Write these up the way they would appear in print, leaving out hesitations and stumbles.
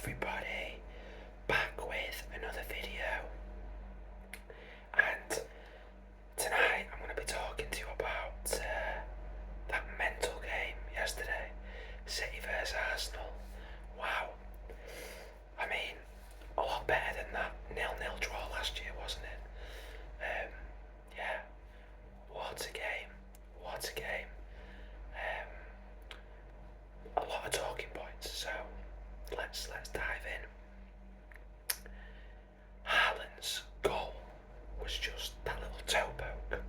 everybody, back with another video, and tonight I'm going to be talking to you about that mental game yesterday, City vs Arsenal. Wow, I mean, a lot better than that 0-0 draw last year, wasn't it? Yeah, what a game, what a game. A lot of talking points, so let's dive in. Haaland's goal was just that little toe poke.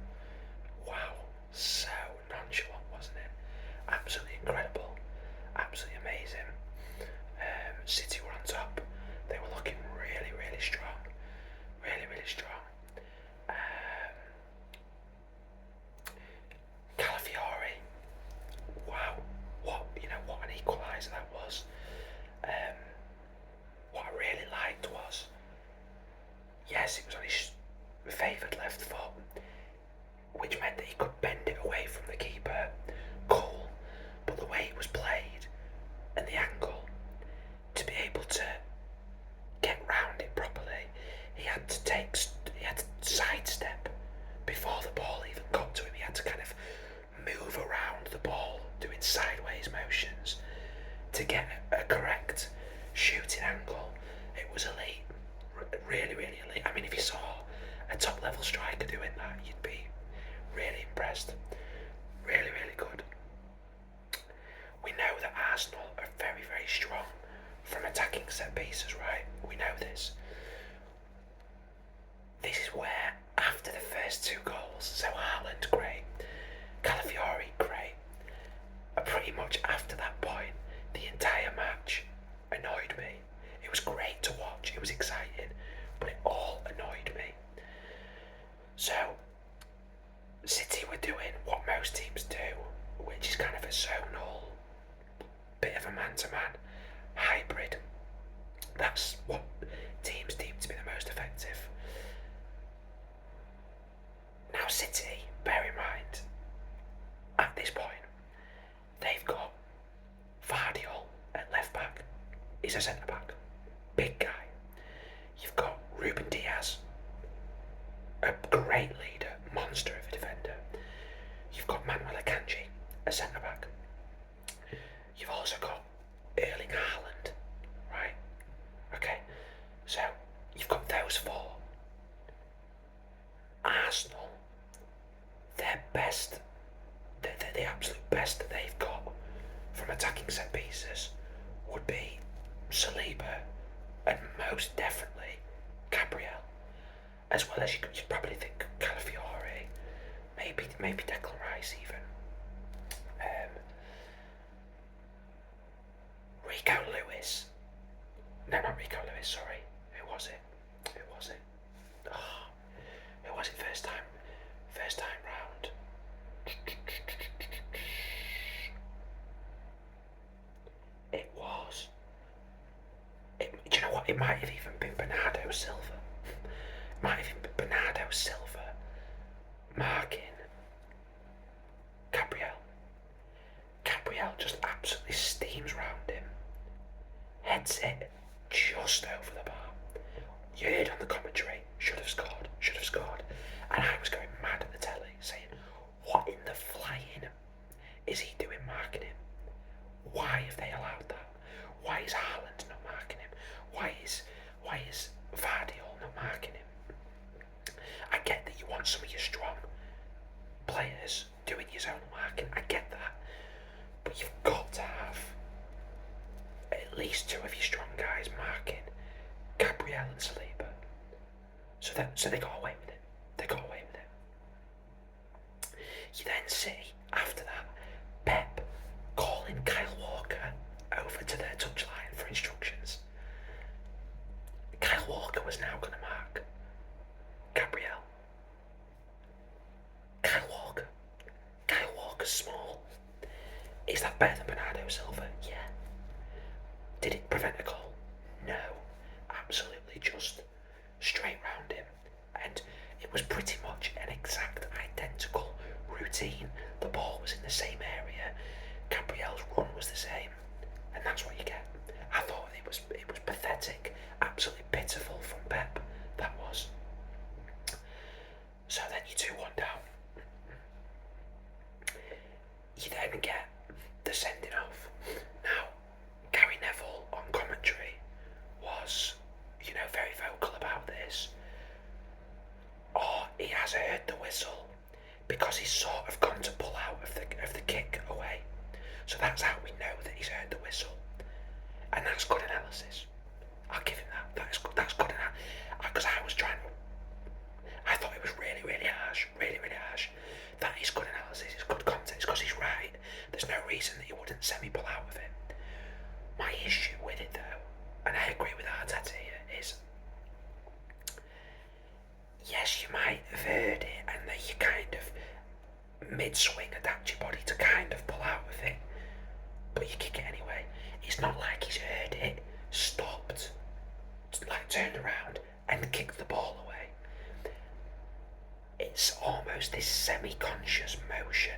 Wow, so nonchalant, wasn't it? Absolutely incredible, absolutely amazing. City were on top. They were looking really, really strong, really, really strong. Calafiori, wow, what an equaliser that was. What I really liked was, yes, it was on his favoured left foot, which meant that he could bend it away from the keeper. Cool, but the way it was played and the angle, to be able to get round it properly, he had to sidestep before the ball even got to him. He had to kind of move around the ball, doing sideways motions to get a correct shooting angle. It was elite, really, really elite. I mean, if you saw a top level striker doing that, you'd be really impressed. Really, really good. We know that Arsenal are very, very strong from attacking set pieces, right? We know this. This is where, after the first two goals, so Haaland, great, Calafiori, great, pretty much after that point, the entire match annoyed me. It was great to watch, it was exciting, but it all annoyed me. So, City were doing what most teams do, which is kind of a zonal, bit of a man-to-man hybrid. That's what teams deem to be the most effective. Now City, bear in mind, at this point, they've got Vardiol at left back. He's a centre back, big guy. You've got Ruben Diaz, a great leader, monster of a defender. You've got Manuel Akanji, a centre back. You've also got Erling Haaland, right? Okay, so you've got those four. Arsenal, their best, the absolute best that they've got from attacking set pieces would be Saliba and most definitely Gabriel, as well as you'd probably think Calafiori, maybe Declan Rice even. Rico Lewis. No, not Rico Lewis, sorry. Who was it? Who was it first time round? Do you know what? It might have even been Bernardo Silva. Marking Gabriel. Gabriel just absolutely steams round him. Heads it just over the bar. You heard on the commentary, should have scored. And I was going mad at the telly, saying, what in the flying is he doing marking him? Why have they allowed that? Why is Haaland not marking him? Why is Vardiol not marking him? I get that you want some of your strong players doing your zone marking, I get that. But you've got to have at least two of your strong guys marking Gabriel and Saliba. So they got away with it. You then see, after that, Pep calling Kyle Walker over to their touchline for instructions. Kyle Walker was now going to mark Gabriel. Kyle Walker's small. Is that better than Bernardo Silva? Yeah. Did it prevent a goal? No. Absolutely just straight round him. And it was pretty much an exact identical routine. The ball was in the same area. Gabriel's run was the same. And that's what you get. I thought it was like he's heard it, stopped, like turned around and kicked the ball away. It's almost this semi-conscious motion.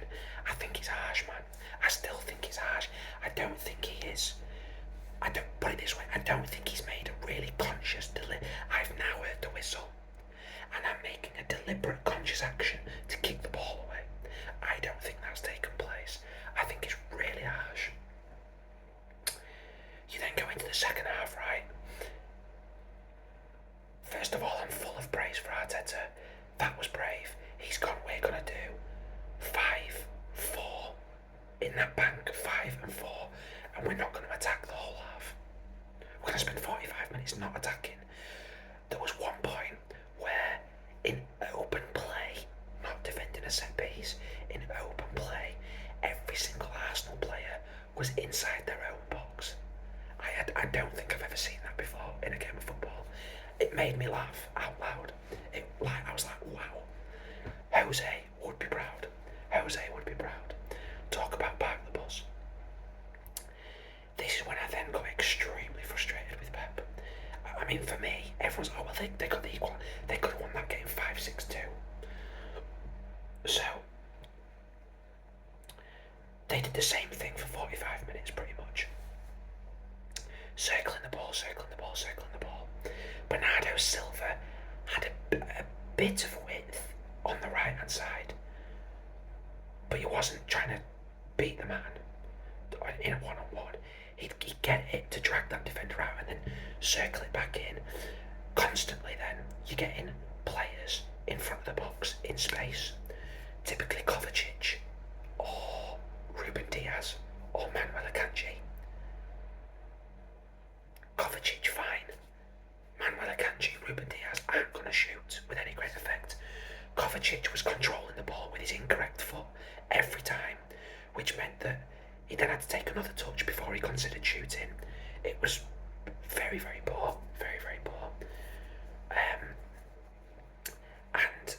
I think it's harsh, man. I still think it's harsh. I don't think he is. I don't put it this way. I don't think he's made a really conscious I've now heard the whistle, and I'm making a deliberate conscious action to kick the ball away. I don't think that's taken place. I think it's really harsh. You then go into the second half, right? First of all, I'm full of praise for Arteta. That was brave. He's gone, we're going to do 5-4 in that bank, 5 and 4, and we're not going to attack the whole half. We're going to spend 45 minutes not attacking. There was one point where, in open play, not defending a set piece, in open play, every single Arsenal player was inside their own box. I don't think I've ever seen that before in a game of football. It made me laugh out loud. I was like, wow. Jose would be proud. Jose would be proud. Talk about park the bus. This is when I then got extremely frustrated with Pep. I mean, for me, everyone's, oh, well, they got the equal. They could have won that game 5-6-2. So, they did the same thing for 45 minutes, pretty much. Circling the ball, circling the ball, circling the ball. Bernardo Silva had a bit of width on the right hand side, but he wasn't trying to beat the man in a one-on-one. He'd get it to drag that defender out and then circle it back in. Constantly then, you're getting players in front of the box in space, typically Kovacic or Ruben Diaz or Manuel Akanji. Kovacic, fine. Manuel Akanji, Ruben Diaz aren't going to shoot with any great effect. Kovacic was controlling the ball with his incorrect foot every time, which meant that he then had to take another touch before he considered shooting. It was very, very poor. Very, very poor. And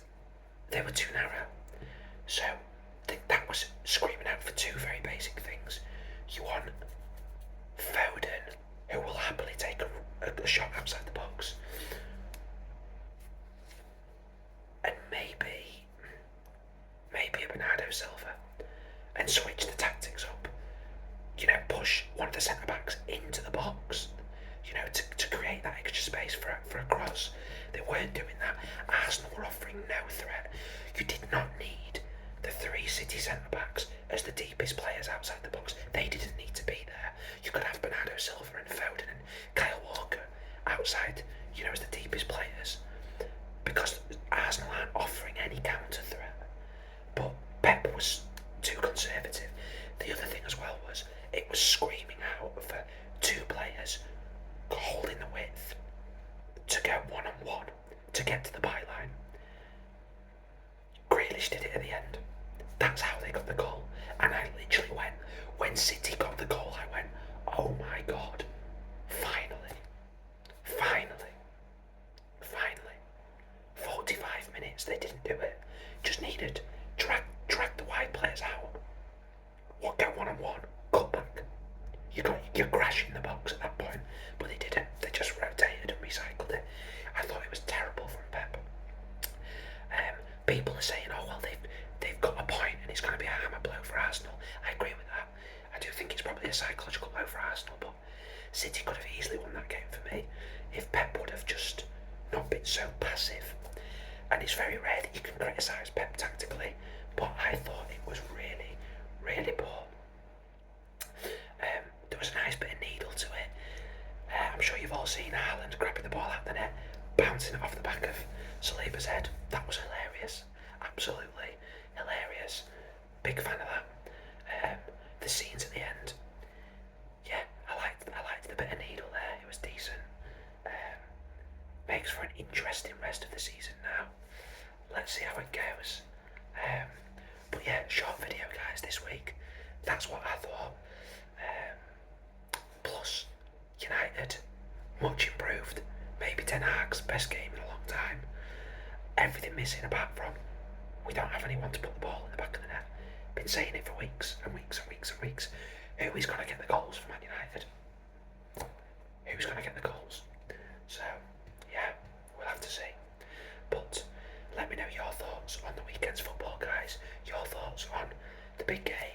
they were too narrow. So that was screaming out for two very basic things. You want Foden, who will happily take a shot outside the box, and maybe a Bernardo Silva, and switch the tactics up. You know, push one of the centre backs into the box. You know, to create that extra space for a cross. They weren't doing that. Arsenal were offering no threat. You did not need the three City centre backs as the deepest players outside the box. They didn't need to be there. You could have Bernardo Silva and Foden and Kyle Walker outside, you know, as the deepest players, because Arsenal aren't offering any counter threat. But Pep was too conservative. The other thing as well was it was screaming out for two players holding the width to go one-on-one to get to the byline. Grealish did it at the end. That's how they got the goal. And I literally went, when City got the goal, I went, oh my God, finally. 45 minutes, they didn't do it. Just needed, drag the wide players out. What, go one-on-one, cut back. You're crashing the box at that point, but they didn't. They just rotated and recycled it. I thought it was terrible from Pep. People are saying, oh well, they've got a point and it's going to be a hammer blow for Arsenal. I agree with that. I do think it's probably a psychological blow for Arsenal, but City could have easily won that game for me if Pep would have just not been so passive. And it's very rare that you can criticise Pep tactically, but I thought it was really, really poor. There was a nice bit of needle to it. I'm sure you've all seen Haaland grabbing the ball out the net, bouncing it off the back of Saliba's head. That was hilarious. Absolutely hilarious. Big fan of that. The scenes at the end. Yeah, I liked the bit of needle there. It was decent. Makes for an interesting rest of the season now. Let's see how it goes. But yeah, short video guys this week. That's what I thought. Plus, United, much improved. Maybe Ten Hag's best game in a long time. Everything missing apart from we don't have anyone to put the ball in the back of the net. Been saying it for weeks and weeks and weeks and weeks. Who is going to get the goals for Man United? big game.